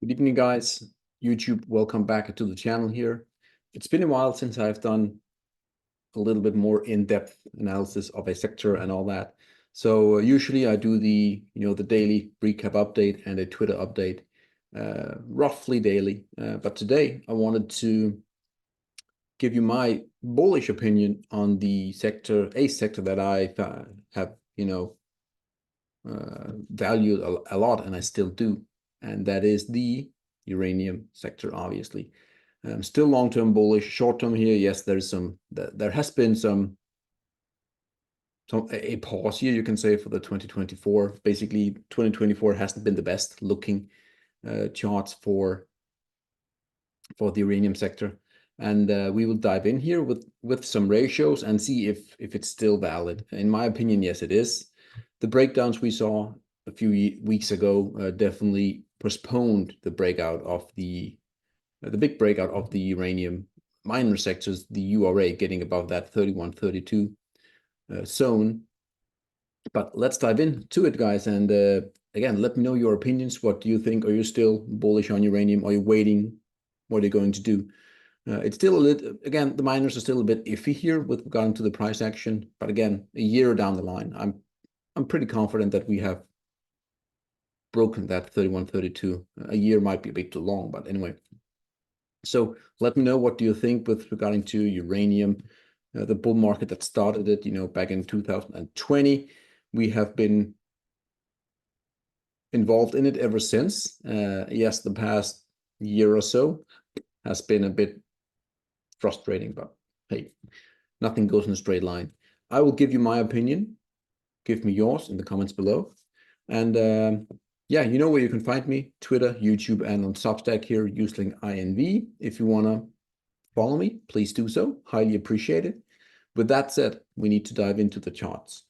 Good evening, guys. YouTube, welcome back to the channel here. It's been a while since I've done a little bit more in-depth analysis of a sector and all that. So usually I do the daily recap update and a Twitter update, roughly daily. But today I wanted to give you my bullish opinion on the sector, a sector that I have, valued a lot, and I still do, and that is the uranium sector. Obviously, still long-term bullish. Short-term here, yes, there has been a pause here, you can say, for the 2024. Basically, 2024 hasn't been the best looking charts for the uranium sector, and we will dive in here with some ratios and see if it's still valid. In my opinion, yes, it is. The breakdowns we saw a few weeks ago definitely postponed the breakout of the big breakout of the uranium miner sectors, the URA getting above that 31-32 zone. But let's dive into it, guys. And again, let me know your opinions. What do you think? Are you still bullish on uranium? Are you waiting? What are you going to do? It's still a little, again, the miners are still a bit iffy here with regard to the price action. But again, a year down the line, I'm pretty confident that we have broken that 31-32. A year might be a bit too long, but anyway. So let me know, what do you think with regarding to uranium, the bull market that started it, back in 2020. We have been involved in it ever since. Yes, the past year or so has been a bit frustrating, but hey, nothing goes in a straight line. I will give you my opinion. Give me yours in the comments below. And yeah, you know where you can find me: Twitter, YouTube, and on Substack here, using INV. If you want to follow me, please do so. Highly appreciate it. With that said, we need to dive into the charts.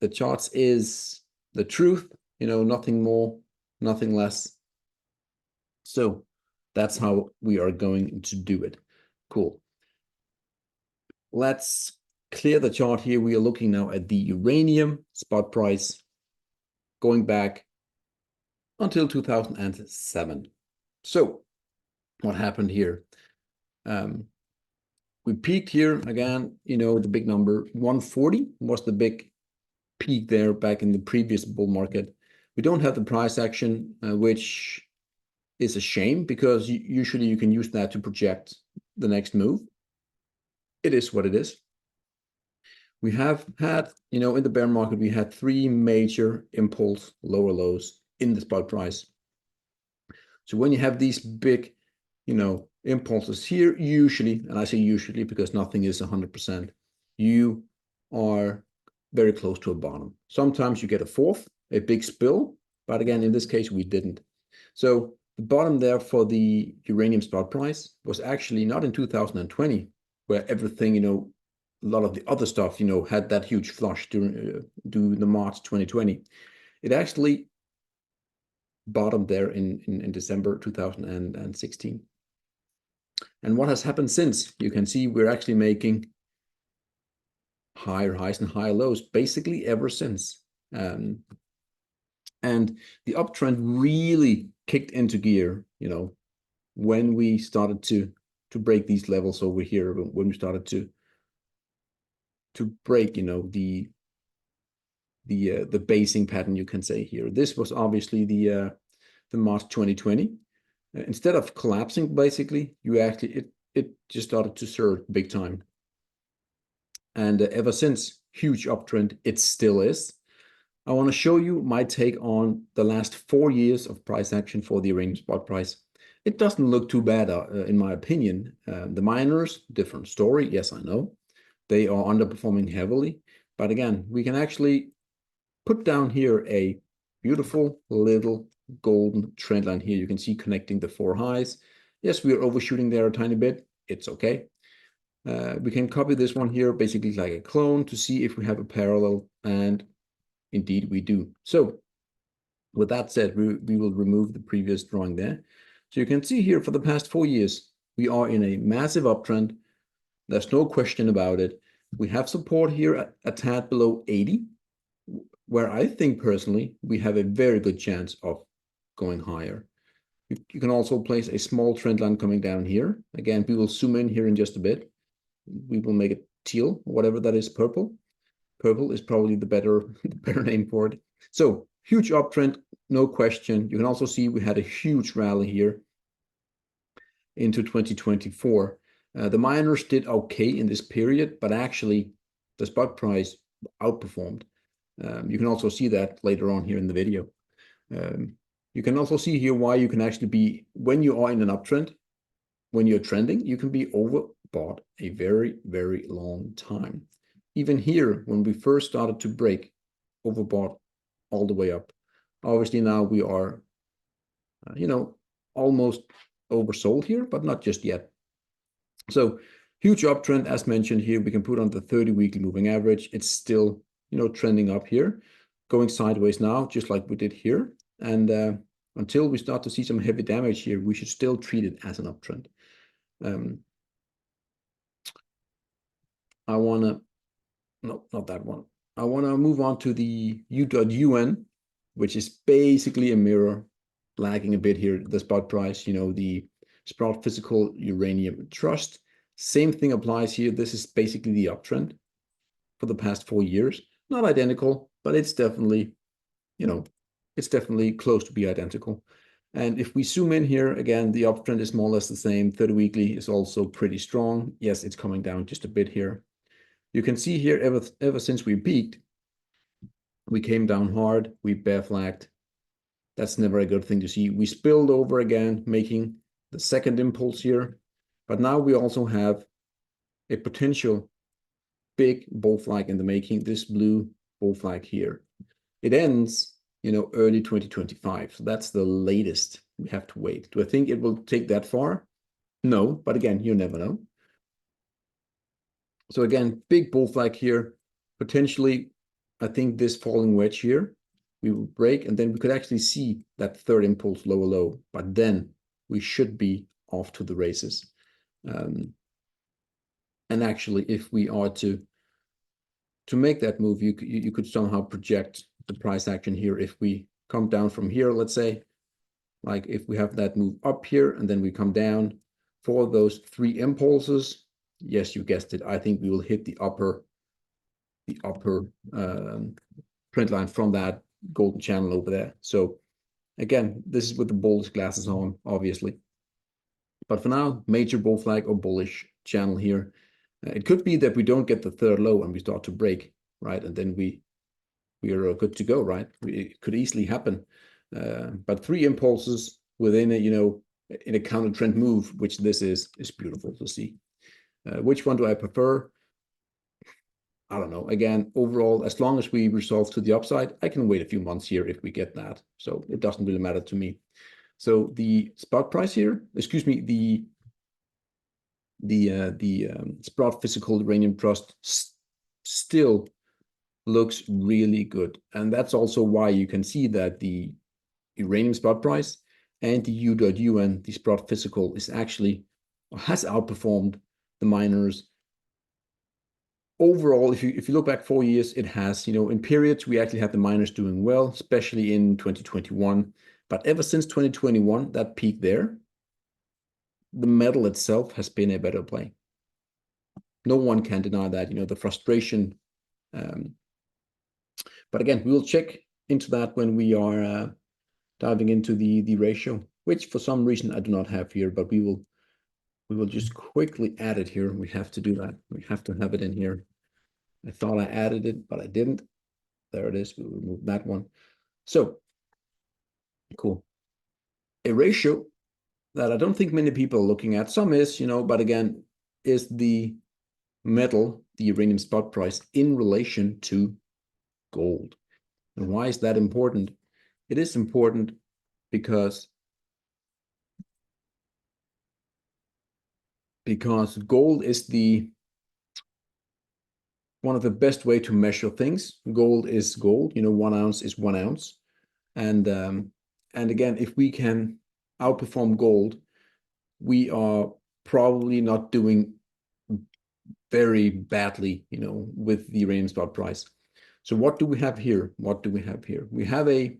The charts is the truth, nothing more, nothing less. So that's how we are going to do it. Cool. Let's clear the chart here. We are looking now at the uranium spot price going back until 2007. So what happened here? We peaked here again, the big number 140 was the big peak there back in the previous bull market. We don't have the price action, which is a shame, because usually you can use that to project the next move. It is what it is. We have had, in the bear market, we had three major impulse lower lows in the spot price. So when you have these big, impulses here, usually, and I say usually because nothing is 100%, you are very close to a bottom. Sometimes you get a fourth, a big spill, but again, in this case, we didn't. So the bottom there for the uranium spot price was actually not in 2020, where everything, a lot of the other stuff, had that huge flush during the March 2020. It actually bottomed there in December 2016. And what has happened since? You can see we're actually making higher highs and higher lows basically ever since. And the uptrend really kicked into gear, when we started to break these levels over here, when we started to break, the basing pattern, you can say here. This was obviously the March 2020. Instead of collapsing, basically, it just started to surge big time. And ever since, huge uptrend, it still is. I want to show you my take on the last 4 years of price action for the uranium spot price. It doesn't look too bad, in my opinion. The miners, different story. Yes, I know. They are underperforming heavily. But again, we can actually put down here a beautiful little golden trend line here. You can see connecting the four highs. Yes, we are overshooting there a tiny bit. It's okay. We can copy this one here, basically like a clone, to see if we have a parallel, and indeed we do. So with that said, we will remove the previous drawing there. So you can see here, for the past 4 years, we are in a massive uptrend. There's no question about it. We have support here a tad below 80, where I think personally we have a very good chance of going higher. You can also place a small trend line coming down here. Again, we will zoom in here in just a bit. We will make it teal, whatever that is, purple. Purple is probably the better name for it. So huge uptrend, no question. You can also see we had a huge rally here into 2024. The miners did okay in this period, but actually the spot price outperformed. You can also see that later on here in the video. You can also see here why you can actually be, when you are in an uptrend, when you're trending, you can be overbought a very, very long time. Even here, when we first started to break, overbought all the way up. Obviously now we are, almost oversold here, but not just yet. So huge uptrend, as mentioned here, we can put on the 30-weekly moving average. It's still, trending up here, going sideways now, just like we did here. And until we start to see some heavy damage here, we should still treat it as an uptrend. I want to, no, not that one. I want to move on to the U.UN, which is basically a mirror, lagging a bit here, the spot price, the Sprott Physical Uranium Trust. Same thing applies here. This is basically the uptrend for the past 4 years. Not identical, but it's definitely, it's definitely close to be identical. And if we zoom in here, again, the uptrend is more or less the same. 30 weekly is also pretty strong. Yes, it's coming down just a bit here. You can see here, ever since we peaked, we came down hard, we bear flagged. That's never a good thing to see. We spilled over again, making the second impulse here. But now we also have a potential big bull flag in the making, this blue bull flag here. It ends, early 2025. So that's the latest we have to wait. Do I think it will take that far? No, but again, you never know. So again, big bull flag here. Potentially, I think this falling wedge here, we will break, and then we could actually see that third impulse lower low, but then we should be off to the races. And actually, if we are to make that move, you could somehow project the price action here. If we come down from here, let's say, like if we have that move up here and then we come down for those 3 impulses, yes, you guessed it, I think we will hit the upper trend line from that golden channel over there. So again, this is with the bullish glasses on, obviously. But for now, major bull flag or bullish channel here. It could be that we don't get the third low and we start to break, right? And then we are good to go, right? It could easily happen. But 3 impulses within a, in a counter trend move, which this is beautiful to see. Which one do I prefer? I don't know. Again, overall, as long as we resolve to the upside, I can wait a few months here if we get that. So it doesn't really matter to me. So the spot price here, excuse me, the Sprott Physical Uranium Trust still looks really good. And that's also why you can see that the uranium spot price and the U.UN, the Sprott Physical, is actually, has outperformed the miners. Overall, if you look back 4 years, it has, in periods, we actually had the miners doing well, especially in 2021. But ever since 2021, that peak there, the metal itself has been a better play. No one can deny that, the frustration. But again, we will check into that when we are diving into the ratio, which for some reason I do not have here, but we will just quickly add it here. We have to do that. We have to have it in here. I thought I added it, but I didn't. There it is. We'll remove that one. So, cool. A ratio that I don't think many people are looking at. Some is, but again, is the metal, the uranium spot price in relation to gold. And why is that important? It is important because gold is one of the best way to measure things. Gold is gold, 1 ounce is 1 ounce. And again, if we can outperform gold, we are probably not doing very badly, with the uranium spot price. So what do we have here? What do we have here? We have a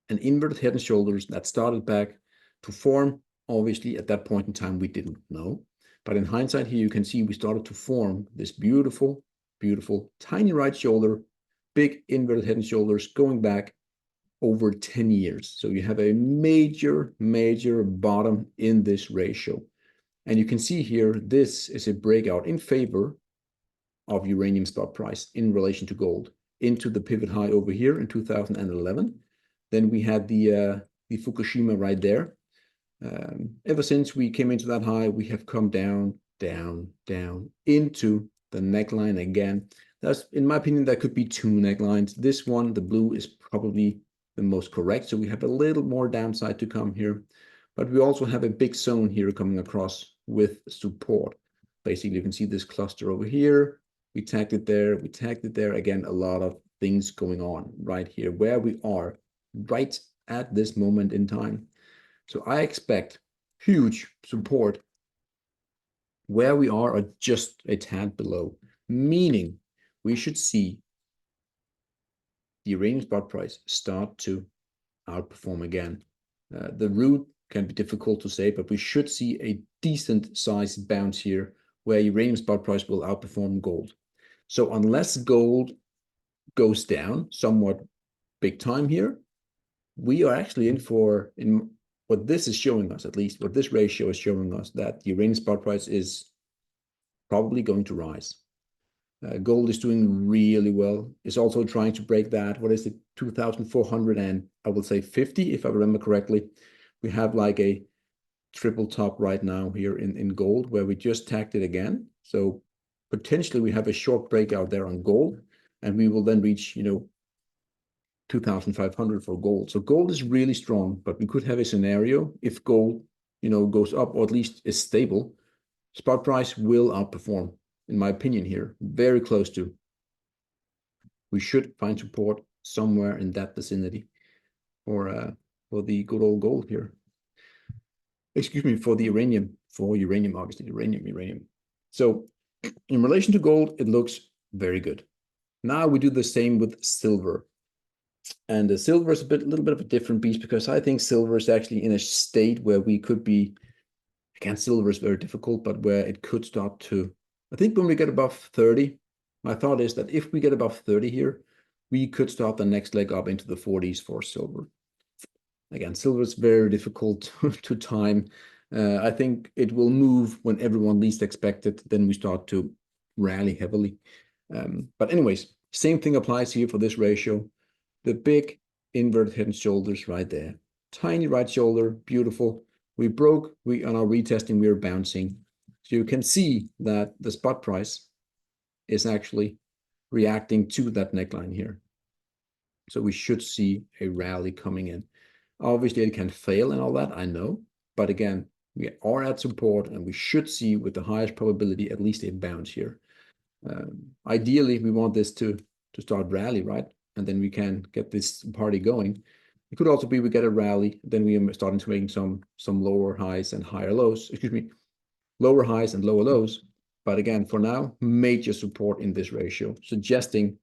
an inverted head and shoulders that started back to form. Obviously, at that point in time, we didn't know. But in hindsight here, you can see we started to form this beautiful, beautiful, tiny right shoulder, big inverted head and shoulders going back over 10 years. So you have a major, major bottom in this ratio. And you can see here, this is a breakout in favor of uranium spot price in relation to gold into the pivot high over here in 2011. Then we had the Fukushima right there. Ever since we came into that high, we have come down, down, down into the neckline again. That's, in my opinion, that could be two necklines. This one, the blue, is probably the most correct. So we have a little more downside to come here. But we also have a big zone here coming across with support. Basically, you can see this cluster over here. We tagged it there. We tagged it there. Again, a lot of things going on right here where we are right at this moment in time. So I expect huge support where we are just a tad below, meaning we should see the uranium spot price start to outperform again. The route can be difficult to say, but we should see a decent sized bounce here where uranium spot price will outperform gold. So unless gold goes down somewhat big time here, we are actually in what this is showing us, at least what this ratio is showing us, that the uranium spot price is probably going to rise. Gold is doing really well. It's also trying to break that. What is it? 2,400 and I will say 50, if I remember correctly. We have like a triple top right now here in gold where we just tagged it again. So potentially we have a short breakout there on gold, and we will then reach, 2,500 for gold. So gold is really strong, but we could have a scenario if gold, goes up, or at least is stable, spot price will outperform, in my opinion here, very close to. We should find support somewhere in that vicinity for the good old gold here. Excuse me, for the uranium, obviously, uranium. So in relation to gold, it looks very good. Now we do the same with silver. And the silver is a little bit of a different beast, because I think silver is actually in a state where we could be, again, silver is very difficult, but where it could start to, I think when we get above 30, my thought is that if we get above 30 here, we could start the next leg up into the 40s for silver. Again, silver is very difficult to time. I think it will move when everyone least expects it. Then we start to rally heavily. But anyways, same thing applies here for this ratio. The big inverted head and shoulders right there. Tiny right shoulder, beautiful. We broke, on our retesting, we are bouncing. So you can see that the spot price is actually reacting to that neckline here. So we should see a rally coming in. Obviously, it can fail and all that, I know. But again, we are at support, and we should see, with the highest probability, at least a bounce here. Ideally, we want this to start rally, right? And then we can get this party going. It could also be we get a rally, then we are starting to make some lower highs and higher lows. Excuse me, lower highs and lower lows. But again, for now, major support in this ratio, suggesting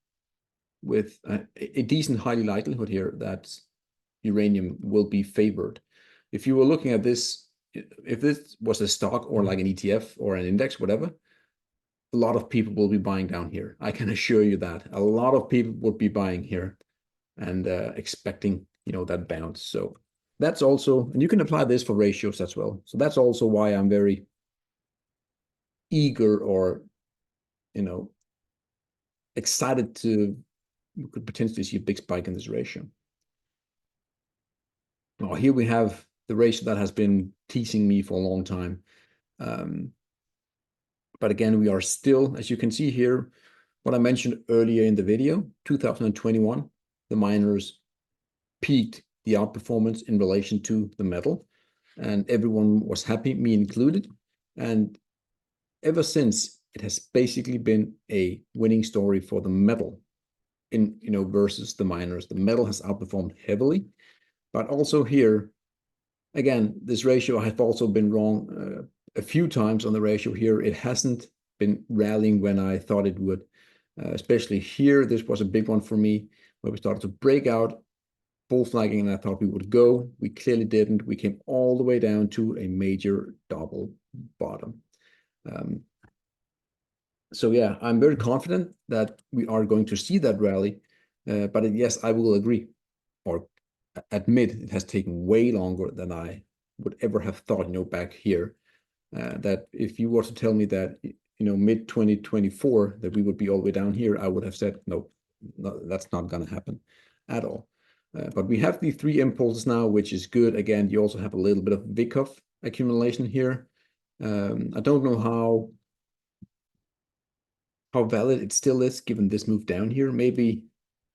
with a decent high likelihood here that uranium will be favored. If you were looking at this, if this was a stock or like an ETF or an index, whatever, a lot of people will be buying down here. I can assure you that a lot of people would be buying here and expecting, that bounce. So that's also, and you can apply this for ratios as well. So that's also why I'm very eager, or, excited to, we could potentially see a big spike in this ratio. Now, here we have the ratio that has been teasing me for a long time. But again, we are still, as you can see here, what I mentioned earlier in the video, 2021, the miners peaked the outperformance in relation to the metal, and everyone was happy, me included. And ever since, it has basically been a winning story for the metal in, versus the miners. The metal has outperformed heavily, but also here, again, this ratio, I have also been wrong a few times on the ratio here. It hasn't been rallying when I thought it would, especially here. This was a big one for me, where we started to break out bull flagging, and I thought we would go. We clearly didn't. We came all the way down to a major double bottom. So yeah, I'm very confident that we are going to see that rally. But yes, I will agree or admit it has taken way longer than I would ever have thought, back here. That if you were to tell me that, mid 2024, that we would be all the way down here, I would have said, no, that's not going to happen at all. But we have the 3 impulses now, which is good. Again, you also have a little bit of Vikov accumulation here. I don't know how valid it still is given this move down here. Maybe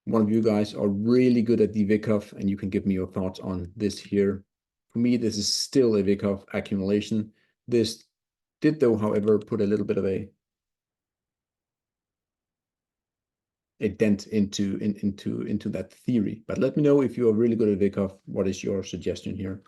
one of you guys are really good at the Vikov and you can give me your thoughts on this here. For me, this is still a Vikov accumulation. This did, though, however, put a little bit of a dent into that theory. But let me know if you are really good at Vikov. What is your suggestion here?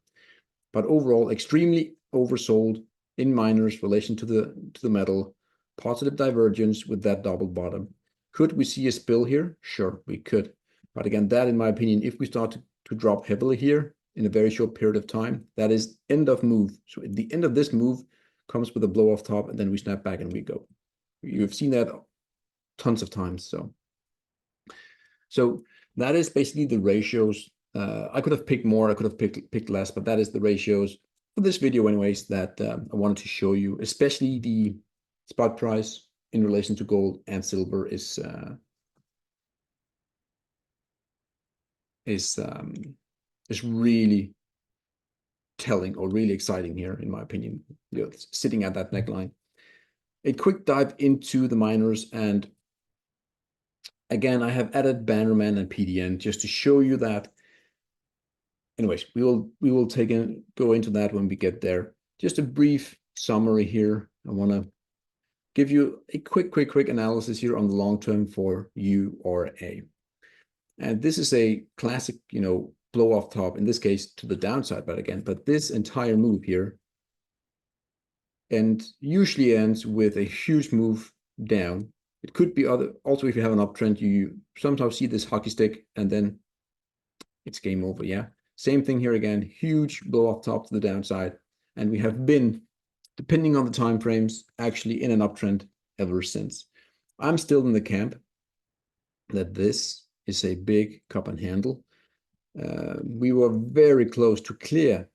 But overall, extremely oversold in miners relation to the metal. Positive divergence with that double bottom. Could we see a spill here? Sure, we could. But again, that, in my opinion, if we start to drop heavily here in a very short period of time, that is end of move. So at the end of this move comes with a blow off top, and then we snap back and we go. You've seen that tons of times. So that is basically the ratios. I could have picked more, I could have picked less, but that is the ratios for this video anyways that I wanted to show you. Especially the spot price in relation to gold and silver is really telling, or really exciting here, in my opinion, sitting at that neckline. A quick dive into the miners, and again, I have added Bannerman and PDN just to show you that. Anyways, we will go into that when we get there. Just a brief summary here. I want to give you a quick analysis here on the long term for URA. And this is a classic, blow off top, in this case to the downside, but this entire move here and usually ends with a huge move down. It could be also if you have an uptrend, you sometimes see this hockey stick and then it's game over. Yeah, same thing here again, huge blow off top to the downside, and we have been, depending on the time frames, actually in an uptrend ever since. I'm still in the camp that this is a big cup and handle. We were very close to clear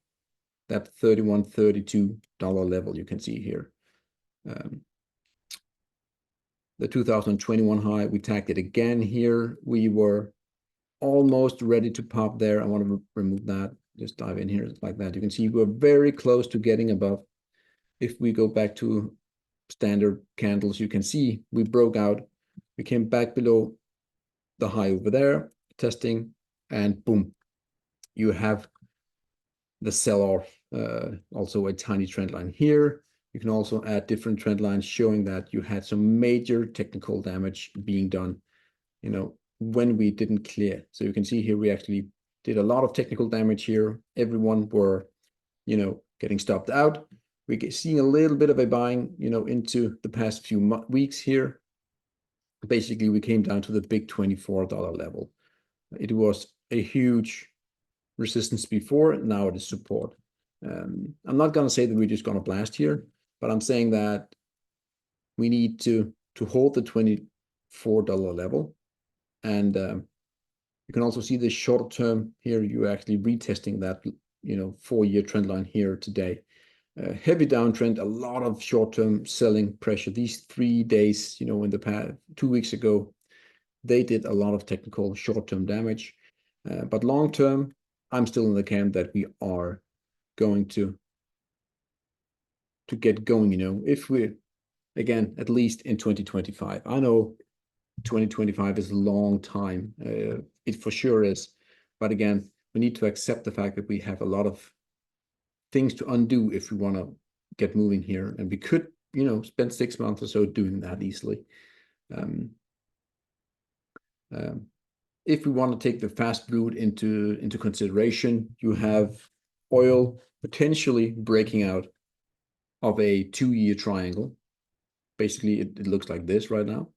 that $31, $32 level you can see here. The 2021 high, we tagged it again here. We were almost ready to pop there. I want to remove that. Just dive in here like that. You can see we're very close to getting above. If we go back to standard candles, you can see we broke out. We came back below the high over there, testing, and boom, you have the sell-off. Also a tiny trend line here. You can also add different trend lines showing that you had some major technical damage being done, when we didn't clear. So you can see here we actually did a lot of technical damage here. Everyone were, getting stopped out. We're seeing a little bit of a buying, into the past few weeks here. Basically, we came down to the big $24 level. It was a huge resistance before, now it is support. I'm not going to say that we're just going to blast here, but I'm saying that we need to hold the $24 level. And you can also see the short term here. You're actually retesting that, 4-year trend line here today. Heavy downtrend, a lot of short-term selling pressure. These 3 days, in the past 2 weeks ago, they did a lot of technical short-term damage. But long-term, I'm still in the camp that we are going to get going, if we, again, at least in 2025. I know 2025 is a long time. It for sure is. But again, we need to accept the fact that we have a lot of things to undo if we want to get moving here. And we could, spend 6 months or so doing that easily. If we want to take the fast route into consideration, you have oil potentially breaking out of a 2-year triangle. Basically, it looks like this right now.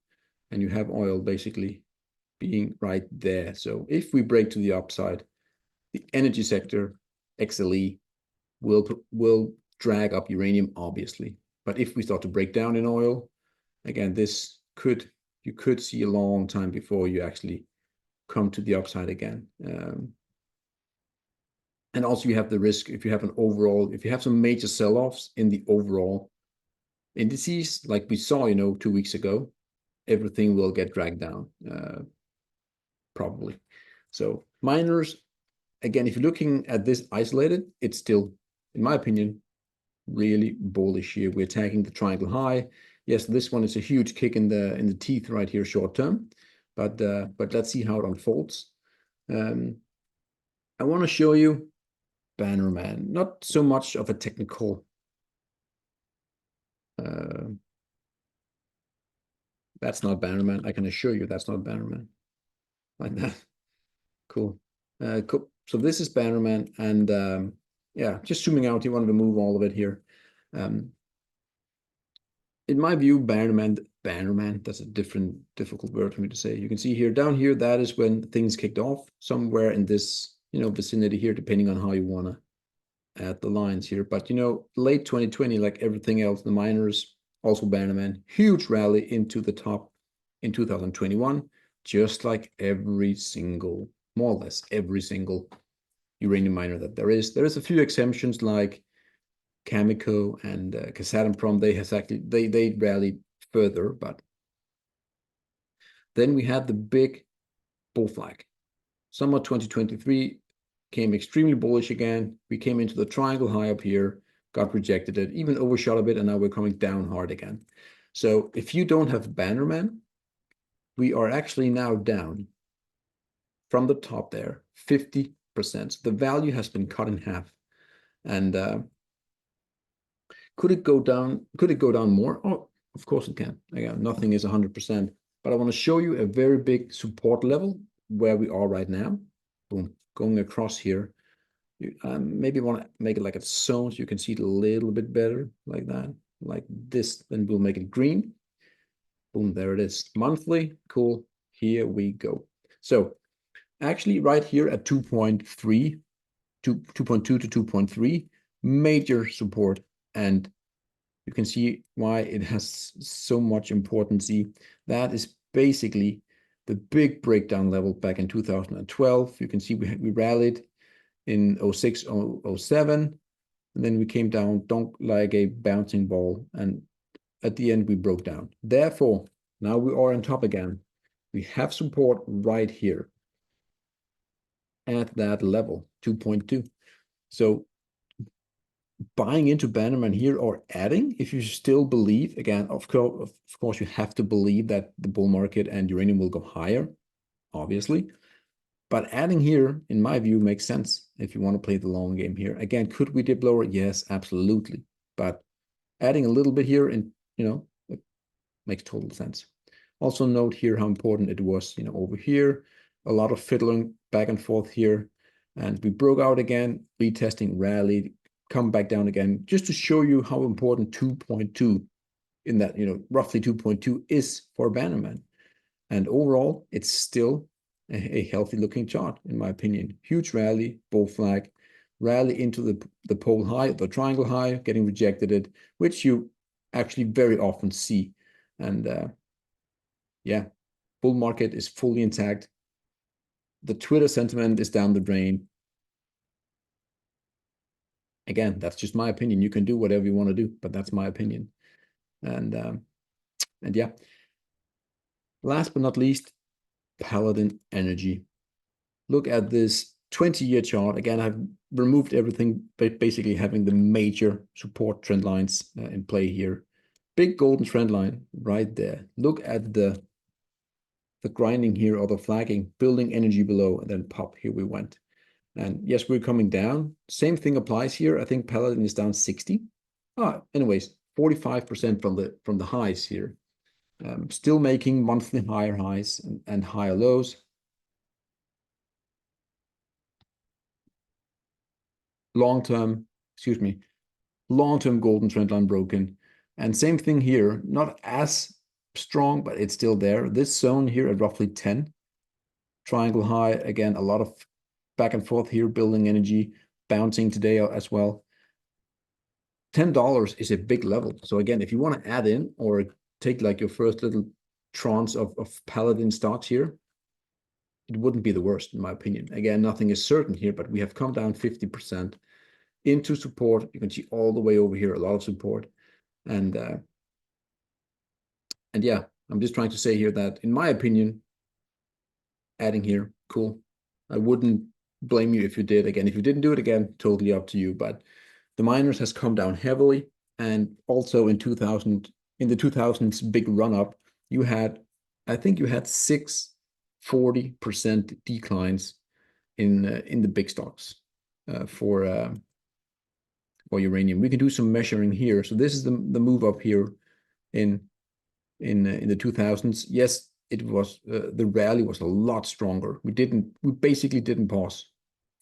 And you have oil basically being right there. So if we break to the upside, the energy sector, XLE, will drag up uranium, obviously. But if we start to break down in oil, again, you could see a long time before you actually come to the upside again. And also you have the risk if you have some major sell-offs in the overall indices, like we saw, 2 weeks ago, everything will get dragged down, probably. So miners, again, if you're looking at this isolated, it's still, in my opinion, really bullish here. We're tagging the triangle high. Yes, this one is a huge kick in the teeth right here short term, but let's see how it unfolds. I want to show you Bannerman, not so much of a technical. That's not Bannerman. I can assure you that's not Bannerman. Like that. Cool. Cool. So this is Bannerman, and yeah, just zooming out, you wanted to move all of it here. In my view, Bannerman, that's a difficult word for me to say. You can see here, down here, that is when things kicked off, somewhere in this, vicinity here, depending on how you want to add the lines here. But, late 2020, like everything else, the miners, also Bannerman, huge rally into the top in 2021, just like more or less every single uranium miner that there is. There is a few exemptions like Cameco and Kazatomprom. They rallied further, but then we had the big bull flag. Summer 2023 came extremely bullish again. We came into the triangle high up here, got rejected it, even overshot a bit, and now we're coming down hard again. So if you don't have Bannerman, we are actually now down from the top there, 50%. The value has been cut in half. And could it go down? Could it go down more? Oh, of course it can. Again, nothing is 100%. But I want to show you a very big support level where we are right now. Boom, going across here. You maybe want to make it like a zone so you can see it a little bit better, like that, like this. Then we'll make it green. Boom, there it is. Monthly, cool. Here we go. So actually right here at 2.3, 2.2 to 2.3, major support. And you can see why it has so much importance. That is basically the big breakdown level back in 2012. You can see we rallied in 06, 07, and then we came down like a bouncing ball, and at the end we broke down. Therefore, now we are on top again. We have support right here at that level, 2.2. So buying into Bannerman here or adding, if you still believe, again, of course, you have to believe that the bull market and uranium will go higher, obviously. But adding here, in my view, makes sense if you want to play the long game here. Again, could we dip lower? Yes, absolutely. But adding a little bit here, and it makes total sense. Also note here how important it was, over here, a lot of fiddling back and forth here. And we broke out again, retesting, rallied, come back down again, just to show you how important 2.2 in that, roughly 2.2 is for Bannerman. And overall, it's still a healthy looking chart, in my opinion. Huge rally, bull flag, rally into the pole high, the triangle high, getting rejected it, which you actually very often see. And yeah, bull market is fully intact. The Twitter sentiment is down the drain. Again, that's just my opinion. You can do whatever you want to do, but that's my opinion. And yeah, last but not least, Paladin Energy. Look at this 20-year chart. Again, I've removed everything, basically having the major support trend lines in play here. Big golden trend line right there. Look at the grinding here, or the flagging, building energy below, and then pop, here we went. And yes, we're coming down. Same thing applies here. I think Paladin is down 60. Anyways, 45% from the highs here. Still making monthly higher highs and higher lows. Long-term golden trend line broken. And same thing here, not as strong, but it's still there. This zone here at roughly 10. Triangle high, again, a lot of back and forth here, building energy, bouncing today as well. $10 is a big level. So again, if you want to add in or take like your first little tranche of Paladin stocks here, it wouldn't be the worst, in my opinion. Again, nothing is certain here, but we have come down 50% into support. You can see all the way over here, a lot of support. And yeah, I'm just trying to say here that, in my opinion, adding here, cool. I wouldn't blame you if you did. Again, if you didn't do it, again, totally up to you. But the miners has come down heavily. And also in the 2000s big run-up, you had, I think you had 40% declines in the big stocks for uranium. We can do some measuring here. So this is the move up here in the 2000s. Yes, it was the rally was a lot stronger. We basically didn't pause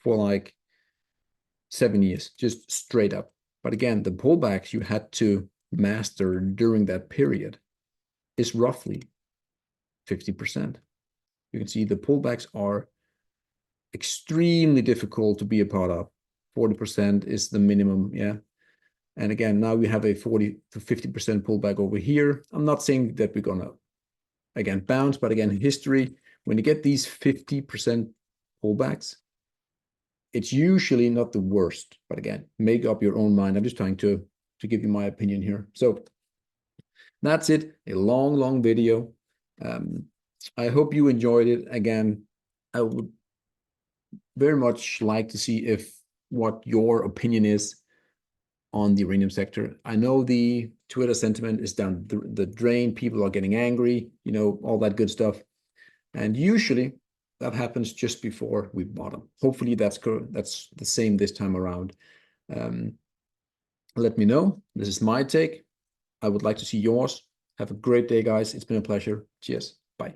for like 7 years, just straight up. But again, the pullbacks you had to master during that period is roughly 50%. You can see the pullbacks are extremely difficult to be a part of. 40% is the minimum, yeah. And again, now we have a 40 to 50% pullback over here. I'm not saying that we're gonna, again, bounce, but again, history, when you get these 50% pullbacks, it's usually not the worst. But again, make up your own mind. I'm just trying to give you my opinion here. So that's it, a long video. I hope you enjoyed it. Again, I would very much like to see what your opinion is on the uranium sector. I know the Twitter sentiment is down the drain. People are getting angry, you know, all that good stuff. And usually that happens just before we bottom. Hopefully that's the same this time around. Let me know. This is my take. I would like to see yours. Have a great day, guys. It's been a pleasure. Cheers. Bye.